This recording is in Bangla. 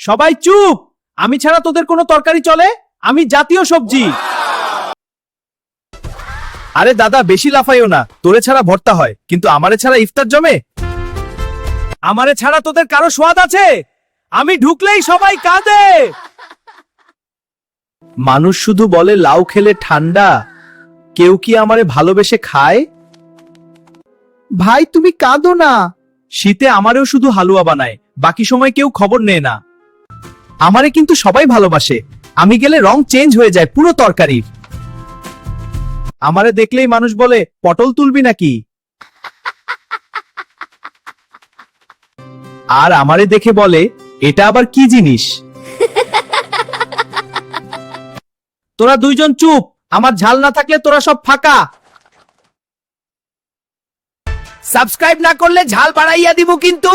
সবাই চুপ। আমি ছাড়া তোদের কোনো তরকারি চলে? আমি জাতীয় সবজি। আরে দাদা, বেশি লাফাইও না। তোরে ছাড়া ভর্তা হয়, কিন্তু আমারে ছাড়া ইফতার জমে? আমারে ছাড়া তোদের কারো স্বাদ আছে? আমি ঢুকলেই সবাই কাঁদে। মানুষ শুধু বলে লাউ খেলে ঠান্ডা, কেউ কি আমারে ভালোবেসে খায়? ভাই তুমি কাঁদো না। শীতে আমারেও শুধু হালুয়া বানায়, বাকি সময় কেউ খবর নেয় না। আমারে কিন্তু সবাই ভালোবাসে। আমি গেলে রং চেঞ্জ হয়ে যায় পুরো তরকারির। আমারে দেখলেই মানুষ বলে পটল তুলবি নাকি। আর আমারে দেখে বলে এটা আবার কি জিনিস। তোরা দুইজন চুপ। আমার ঝাল না থাকলে তোরা সব ফাঁকা। সাবস্ক্রাইব না করলে ঝাল বাড়াইয়া দিব কিন্তু।